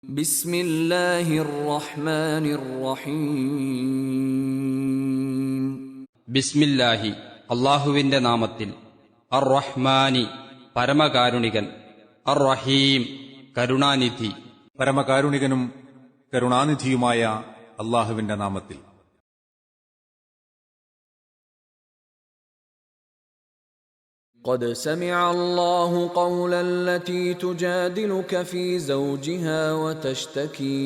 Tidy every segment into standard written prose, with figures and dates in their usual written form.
بسم الله الرحمن الرحيم ബിസ്മില്ലാഹി അള്ളാഹുവിന്റെ നാമത്തിൽ. അർ റഹ്മാനി പരമകാരുണികൻ, അർ റഹീം കരുണാനിധി. പരമകാരുണികനും കരുണാനിധിയുമായ അള്ളാഹുവിന്റെ നാമത്തിൽ. قد سمع الله قول التي تجادلك في زوجها وتشتكي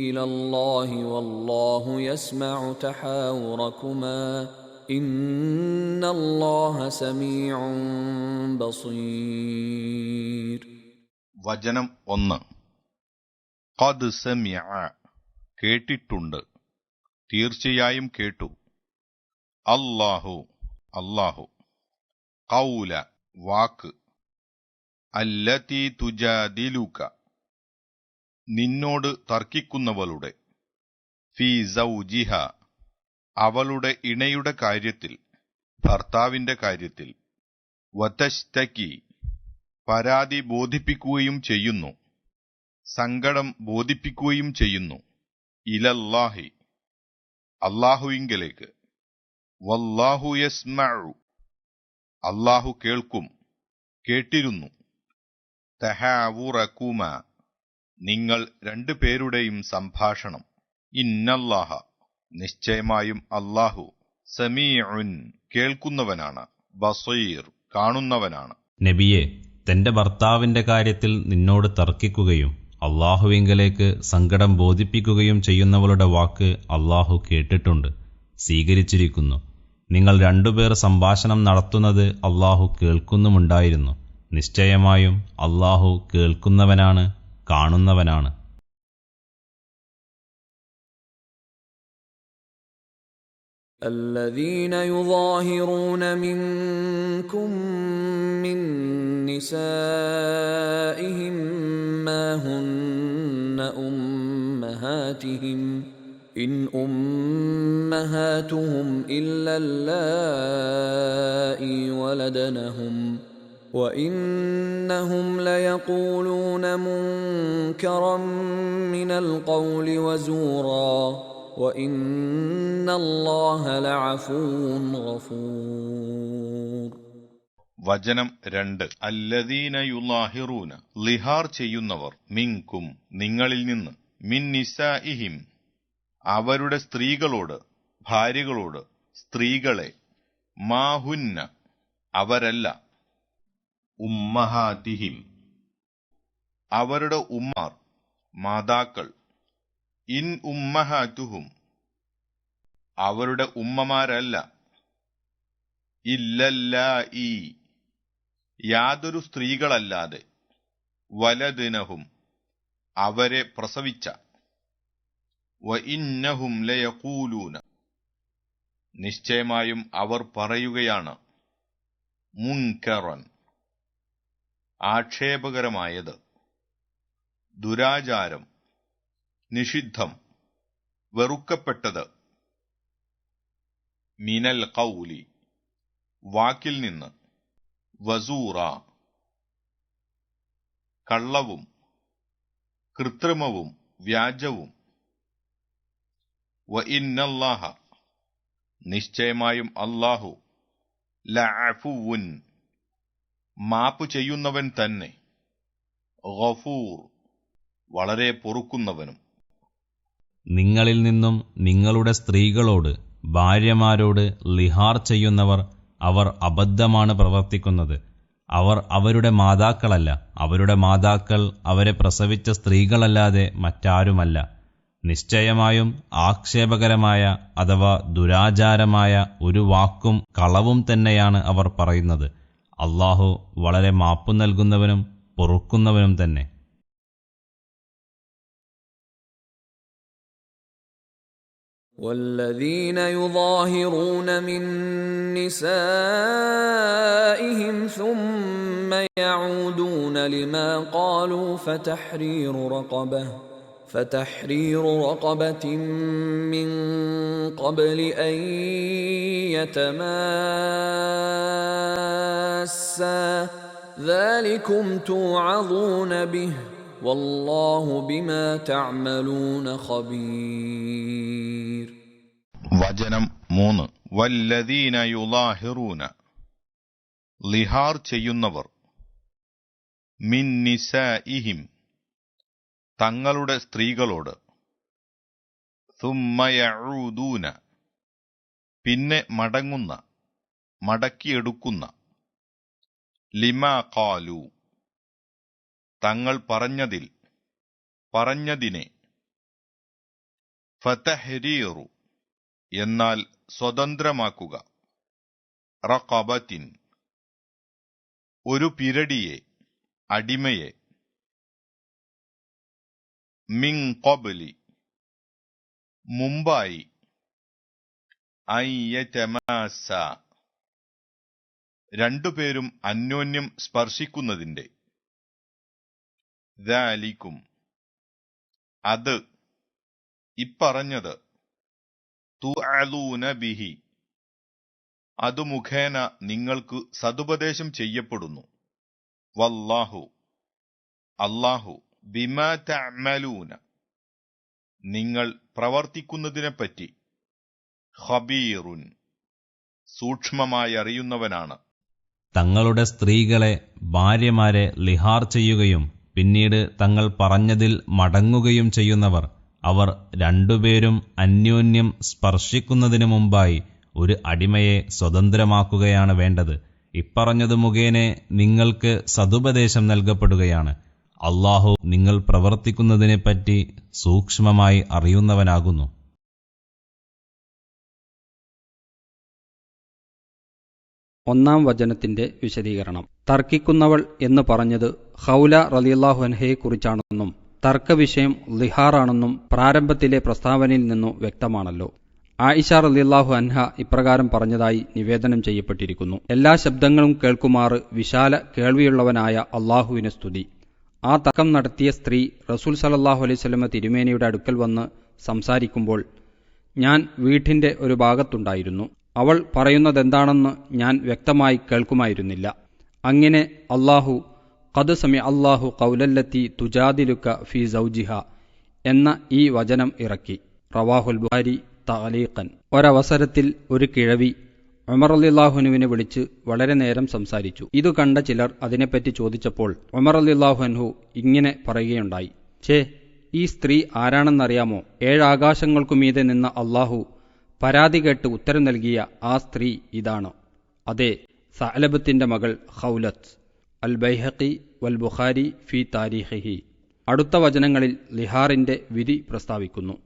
إلى الله والله يسمع تحاوركما إن الله سميع بصير. വചനം 1. ഖദ് സമിഅ കേട്ടിട്ടുണ്ട്, തീർച്ചയായും കേട്ടു. അല്ലാഹു ഖൗല വാക്ക്, അല്ലതി തുജാദിലുക നിന്നോട് തർക്കിക്കുന്നവളുടെ, ഫീ സൗജിഹ അവളുടെ ഇണയുടെ കാര്യത്തിൽ, ഭർത്താവിന്റെ കാര്യത്തിൽ, വതശ്തകി പരാതി ബോധിപ്പിക്കുകയും ചെയ്യുന്നു, സങ്കടം ബോധിപ്പിക്കുകയും ചെയ്യുന്നു, ഇലല്ലാഹി അല്ലാഹുവിങ്കലേക്ക്, വല്ലാഹു യസ്മഉ അല്ലാഹു കേൾക്കും, കേട്ടിരുന്നു, തഹാവുറകുമ നിങ്ങൾ രണ്ടുപേരുടെയും സംഭാഷണം, ഇന്നല്ലാഹ നിശ്ചയമായും അല്ലാഹു, സമീഉൻ കേൾക്കുന്നവനാണ്, ബസീർ കാണുന്നവനാണ്. നബിയെ, തന്റെ ഭർത്താവിന്റെ കാര്യത്തിൽ നിന്നോട് തർക്കിക്കുകയും അള്ളാഹുവിങ്കലേക്ക് സങ്കടം ബോധിപ്പിക്കുകയും ചെയ്യുന്നവളുടെ വാക്ക് അള്ളാഹു കേട്ടിട്ടുണ്ട്, സ്വീകരിച്ചിരിക്കുന്നു. നിങ്ങൾ രണ്ടുപേർ സംഭാഷണം നടത്തുന്നത് അള്ളാഹു കേൾക്കുന്നുമുണ്ടായിരുന്നു. നിശ്ചയമായും അള്ളാഹു കേൾക്കുന്നവനാണ്, കാണുന്നവനാണ്. الذين يظاهرون منكم من نسائهم ما هن أمهاتهم إن أمهاتهم إلا اللائي ولدنهم وإنهم ليقولون منكرا من القول وزورا وإن الله لعفو غفور. വചനം 2. അല്ലദീന യുലാഹിറൂന ലിഹാർ ചെയ്യുന്നവർ, മിൻകും നിങ്ങളിൽ നിന്ന്, മിൻ നിസാഇഹിം അവരുടെ സ്ത്രീകളോട്, ഭാര്യകളോട്, സ്ത്രീകളെ, മാഹുന്ന അവരല്ല, ഉമ്മഹാതിഹിം അവരുടെ ഉമ്മാർ, മാതാക്കൾ, ഇൻ ഉമ്മഹാതുഹും അവരുടെ ഉമ്മമാരല്ല, ഇല്ലല്ലായി യാതൊരു സ്ത്രീകളല്ലാതെ, വലദിനഹും അവരെ പ്രസവിച്ച, വഇന്നഹും ലയഖൂലൂന നിശ്ചയമായും അവർ പറയുകയാണ്, മുൻകറൻ ആക്ഷേപകരമായത്, ദുരാചാരം, നിഷിദ്ധം, വെറുക്കപ്പെട്ടത്, മിനൽ ഖൗലി വാക്കിൽ നിന്ന്, വസൂറ കള്ളവും, കൃത്രിമവും, വ്യാജവും, വഇന്നല്ലാഹ നിശ്ചയമായും അല്ലാഹു, ലഅഫുവുൻ മാപ്പ് ചെയ്യുന്നവൻ തന്നെ, ഗഫൂർ വളരെ പൊറുക്കുന്നവനും. നിങ്ങളിൽ നിന്നും നിങ്ങളുടെ സ്ത്രീകളോട്, ഭാര്യമാരോട് ലിഹാർ ചെയ്യുന്നവർ, അവർ അബദ്ധമാണ് പ്രവർത്തിക്കുന്നത്. അവർ അവരുടെ മാതാക്കളല്ല, അവരുടെ മാതാക്കൾ അവരെ പ്രസവിച്ച സ്ത്രീകളല്ലാതെ മറ്റാരുമല്ല. നിശ്ചയമായും ആക്ഷേപകരമായ അഥവാ ദുരാചാരമായ ഒരു വാക്കും കളവും തന്നെയാണ് അവർ പറയുന്നത്. അല്ലാഹു വളരെ മാപ്പു നൽകുന്നവനും പൊറുക്കുന്നവനും തന്നെ. والذين يظاهرون من نسائهم ثم يعودون لما قالوا فتحرير رقبة من قبل أن يتماسا ذلكم توعظون به والله بما تعملون خبير. വചനം 3. വല്ലദീന യുലാഹിറൂന, ലിഹാർ ചെയ്യുന്നവർ, മിൻ നിസാഇഹിം, തങ്ങളുടെ സ്ത്രീകളോട്, സുമ്മ യഊദൂന, പിന്നെ മടങ്ങുന്ന, മടക്കിയെടുക്കുന്ന, ലിമാ ഖാലു, തങ്ങൾ പറഞ്ഞതിനെ, ഫതഹ്രീറു, എന്നാൽ സ്വതന്ത്രമാക്കുക, റഖബത്തിൻ, ഒരു പിരടിയെ, അടിമയെ, മിൻ ഖബ്ലി, മുമ്പായി, അൻ യതമാസ, രണ്ടുപേരും അന്യോന്യം സ്പർശിക്കുന്നതിന്റെ, ദാലിക്കും, അത്, ഇപ്പറഞ്ഞത്, തുഅലൂന ബിഹി, അതു മുഖേന നിങ്ങൾക്ക് സതുപദേശം ചെയ്യപ്പെടുന്നു, വല്ലാഹു, അല്ലാഹു, ബിമാ തഅമലൂന, നിങ്ങൾ പ്രവർത്തിക്കുന്നതിനെപ്പറ്റി, ഖബീറുൻ, സൂക്ഷ്മമായി അറിയുന്നവനാണ്. തങ്ങളുടെ സ്ത്രീകളെ, ഭാര്യമാരെ ലിഹാർ ചെയ്യുകയും പിന്നീട് തങ്ങൾ പറഞ്ഞതിൽ മടങ്ങുകയും ചെയ്യുന്നവർ, അവർ രണ്ടുപേരും അന്യോന്യം സ്പർശിക്കുന്നതിനു മുമ്പായി ഒരു അടിമയെ സ്വതന്ത്രമാക്കുകയാണ് വേണ്ടത്. ഇപ്പറഞ്ഞതു മുഖേന നിങ്ങൾക്ക് സതുപദേശം നൽകപ്പെടുകയാണ്. അല്ലാഹു നിങ്ങൾ പ്രവർത്തിക്കുന്നതിനെപ്പറ്റി സൂക്ഷ്മമായി അറിയുന്നവനാകുന്നു. ഒന്നാം വചനത്തിന്റെ വിശദീകരണം. തർക്കിക്കുന്നവൾ എന്ന് പറഞ്ഞത് ഖൗല റളിയല്ലാഹു അൻഹയെക്കുറിച്ചാണെന്നും തർക്കവിഷയം ലിഹാറാണെന്നും പ്രാരംഭത്തിലെ പ്രസ്താവനയിൽ നിന്നു വ്യക്തമാണല്ലോ. ആയിഷ റളിയല്ലാഹു അൻഹ ഇപ്രകാരം പറഞ്ഞതായി നിവേദനം ചെയ്യപ്പെട്ടിരിക്കുന്നു. എല്ലാ ശബ്ദങ്ങളും കേൾക്കുമാറ് വിശാല കേൾവിയുള്ളവനായ അള്ളാഹുവിനെ സ്തുതി. ആ തർക്കം നടത്തിയ സ്ത്രീ റസൂൽ സല്ലല്ലാഹു അലൈഹി വസല്ലമ തിരുമേനിയുടെ അടുക്കൽ വന്ന് സംസാരിക്കുമ്പോൾ ഞാൻ വീട്ടിന്റെ ഒരു ഭാഗത്തുണ്ടായിരുന്നു. അവൾ പറയുന്നതെന്താണെന്ന് ഞാൻ വ്യക്തമായി കേൾക്കുമായിരുന്നില്ല. അങ്ങനെ അല്ലാഹു ഖദ് സമി അല്ലാഹു ഖൗലല്ലത്തി തുജാദിലുക ഫീ സൗജിഹ എന്ന ഈ വചനം ഇറക്കി. റവാഹുൽ ബുഖാരി തഅലീഖൻ. ഒരവസരത്തിൽ ഒരു കിഴവി ഉമർ റളിയല്ലാഹുവിനെ വിളിച്ച് വളരെ നേരം സംസാരിച്ചു. ഇതു കണ്ട ചിലർ അതിനെപ്പറ്റി ചോദിച്ചപ്പോൾ ഉമർ റളിയല്ലാഹു അൻഹു ഇങ്ങനെ പറയുകയുണ്ടായി: ഈ സ്ത്രീ ആരാണെന്നറിയാമോ? 7 ആകാശങ്ങൾക്കുമീതെ നിന്ന അല്ലാഹു പരാതി കേട്ട് ഉത്തരം നൽകിയ ആ സ്ത്രീ ഇതാണ്. അതെ, സഅലബത്തിന്റെ മകൾ ഖൗലത്ത്. അൽ ബൈഹഖി വൽ ബുഖാരി ഫി താരീഖിഹി. അടുത്ത വചനങ്ങളിൽ ലിഹാറിന്റെ വിധി പ്രസ്താവിക്കുന്നു.